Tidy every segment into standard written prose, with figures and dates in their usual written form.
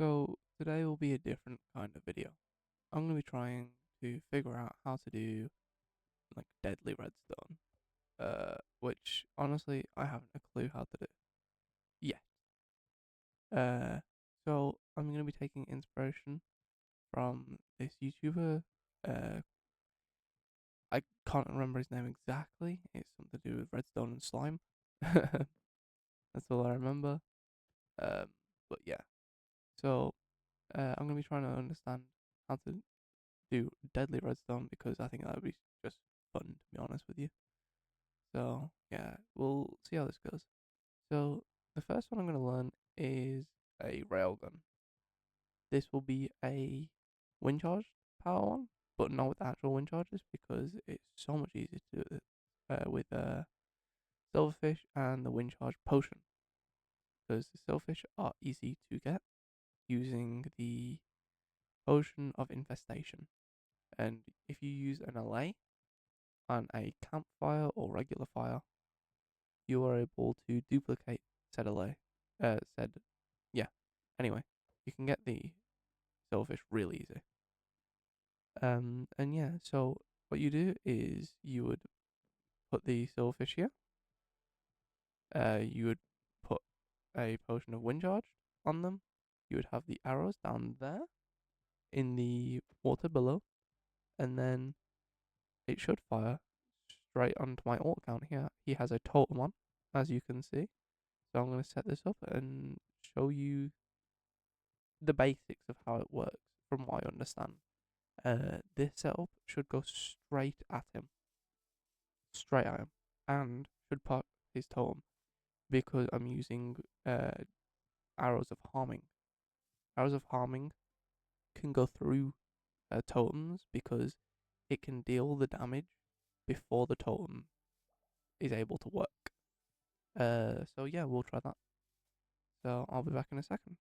So today will be a different kind of video. I'm going to be trying to figure out how to do like deadly redstone, which honestly I haven't a clue how to do yet. Uh, so I'm going to be taking inspiration from this YouTuber. Uh, I can't remember his name exactly. It's something to do with redstone and slime. That's all I remember. Um, but yeah. So I'm going to be trying to understand how to do deadly redstone because I think that would be just fun, to be honest with you. So yeah, we'll see how this goes. So the first one I'm going to learn is a railgun. This will be a wind charged power one, but not with actual wind charges because it's so much easier to do it with silverfish and the wind charge potion. Because the silverfish are easy to get using the potion of infestation. And if you use an allay on a campfire or regular fire, you are able to duplicate said allay. Said, yeah. Anyway, you can get the silverfish really easy. And yeah, so what you do is you would put the silverfish here. You would put a potion of wind charge on them. You would have the arrows down there in the water below, and then it should fire straight onto my alt account here. He has a totem on, as you can see. So I'm going to set this up and show you the basics of how it works from what I understand. This setup should go straight at him, and should pop his totem because I'm using arrows of harming. Arrows of harming can go through totems because it can deal the damage before the totem is able to work. So yeah, we'll try that. So I'll be back in a second.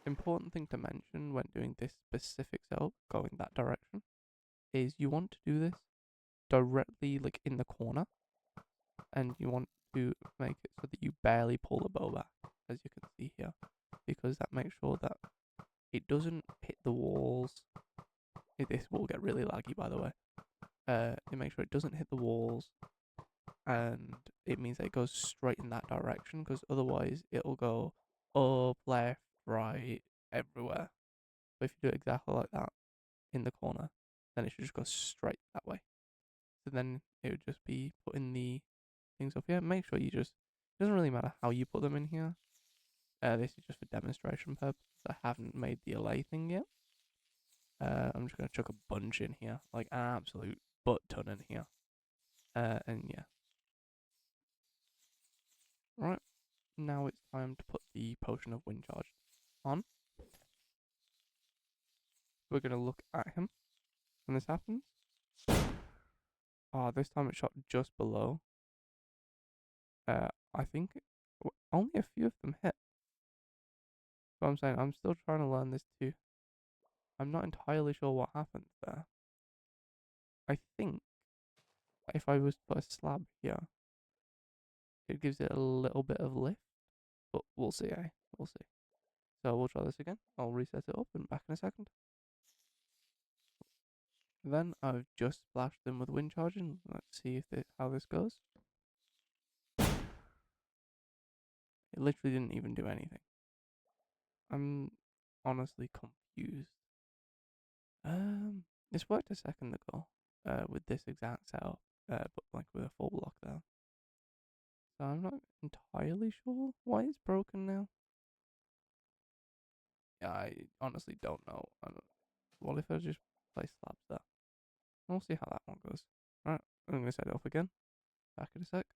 Important thing to mention when doing this specific setup, going that direction, is you want to do this directly like in the corner, and you want to make it so that you barely pull the bow back, as you can see here, because that makes sure that it doesn't hit the walls. This will get really laggy, by the way. It makes sure it doesn't hit the walls, and it means that it goes straight in that direction, because otherwise it'll go up, left, right, everywhere. But if you do it exactly like that in the corner, then it should just go straight that way. So then it would just be putting the things up here. Make sure you just, it doesn't really matter how you put them in here. This is just for demonstration purposes. I haven't made the allay thing yet. I'm just going to chuck a bunch in here, like an absolute butt ton in here. And yeah. Right, now it's time to put the potion of wind charge on. We're going to look at him when this happens. This time it shot just below. I think only a few of them hit. So I'm saying I'm still trying to learn this too. I'm not entirely sure what happened there. I think if I was to put a slab here, it gives it a little bit of lift, but we'll see, eh? We'll see. So we'll try this again. I'll reset it up and back in a second. Then I've just splashed them with wind charging. Let's see if how this goes. It literally didn't even do anything. I'm honestly confused. This worked a second ago, with this exact setup, but like with a full block there. So I'm not entirely sure why it's broken now. Yeah, I honestly don't know. What if I just place slabs there? We'll see how that one goes. Right, I'm gonna set it up again. Back in a sec.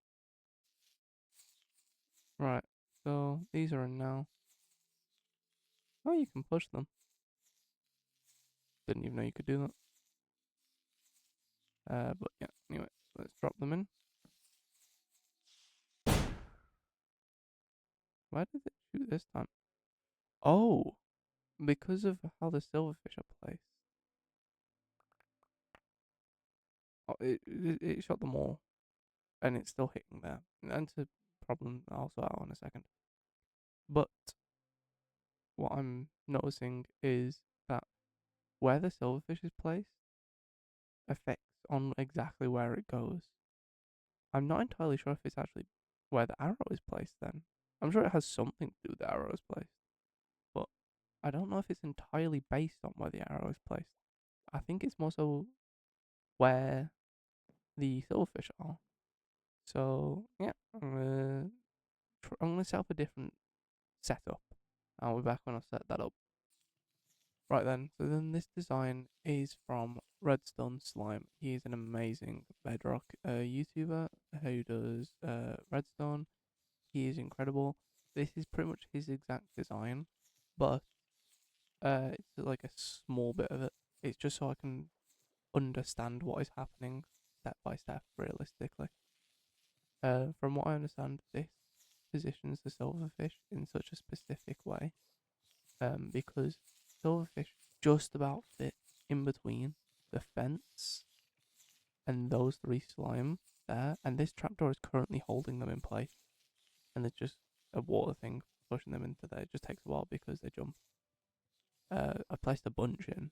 Right, so these are in now. Oh, you can push them. Didn't even know you could do that. But yeah, anyway, let's drop them in. Why did it shoot this time? Oh, because of how the silverfish are placed. Oh, it shot them all, and it's still hitting there. And that's a problem I'll sort out in a second. But what I'm noticing is that where the silverfish is placed affects on exactly where it goes. I'm not entirely sure if it's actually where the arrow is placed then. I'm sure it has something to do with the arrow is placed, but I don't know if it's entirely based on where the arrow is placed. I think it's more so where the silverfish are. So yeah, I'm gonna set up a different setup. I'll be back when I set that up. Right then, so then this design is from Redstone Slime. He is an amazing Bedrock YouTuber who does Redstone. He is incredible. This is pretty much his exact design, but it's like a small bit of it. It's just so I can understand what is happening step by step, realistically. From what I understand, this positions the silverfish in such a specific way, because silverfish just about fit in between the fence and those three slime there, and this trapdoor is currently holding them in place, and there's just a water thing pushing them into there. It just takes a while because they jump. I placed a bunch in.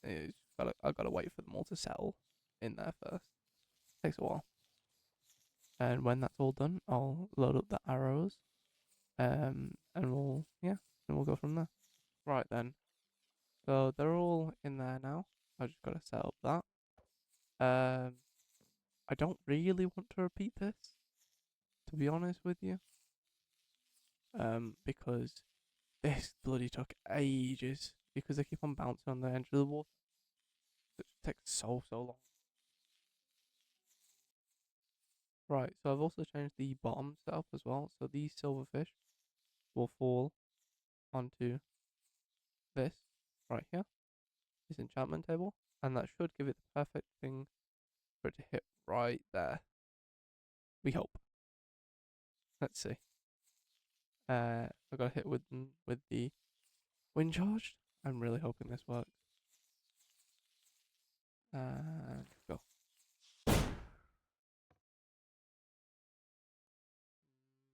I gotta wait for them all to settle in there first. Takes a while. And when that's all done, I'll load up the arrows. And we'll go from there. Right then. So they're all in there now. I just gotta set up that. Um, I don't really want to repeat this, to be honest with you. Because this bloody took ages because they keep on bouncing on the edge of the water. It takes so long. Right, so I've also changed the bottom setup as well. So these silverfish will fall onto this right here, this enchantment table, and that should give it the perfect thing for it to hit right there. We hope. Let's see. I got hit with the wind charged. I'm really hoping this works. Go.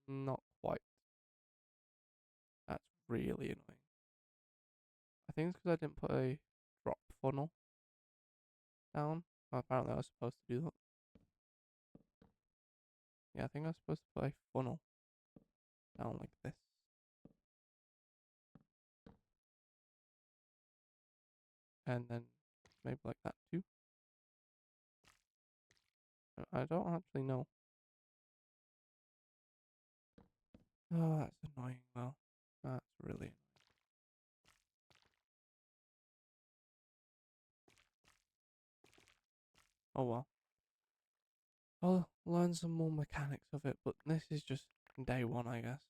Not quite. That's really annoying. I think it's because I didn't put a drop funnel down. Well, apparently I was supposed to do that. Yeah, I think I was supposed to put a funnel down like this. And then maybe like that too. I don't actually know. Oh, that's annoying. Well, that's really annoying. Oh well. I'll learn some more mechanics of it, but this is just day one, I guess.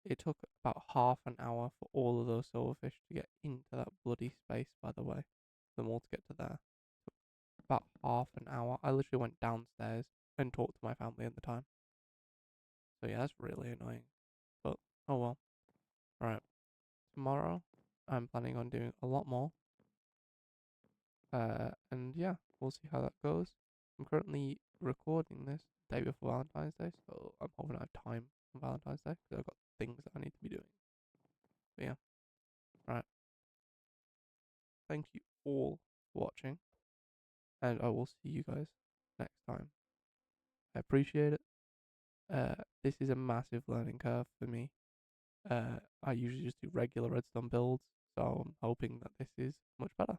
It took about half an hour for all of those silverfish to get into that bloody space, by the way. For them all to get to there. Took about half an hour. I literally went downstairs and talked to my family at the time. So yeah, that's really annoying. But oh well. Alright. Tomorrow I'm planning on doing a lot more. And yeah, we'll see how that goes. I'm currently recording this day before Valentine's Day, so I'm hoping I have time on Valentine's Day because I've got things that I need to be doing. But yeah, right. Thank you all for watching, and I will see you guys next time. I appreciate it. This is a massive learning curve for me. I usually just do regular redstone builds, so I'm hoping that this is much better.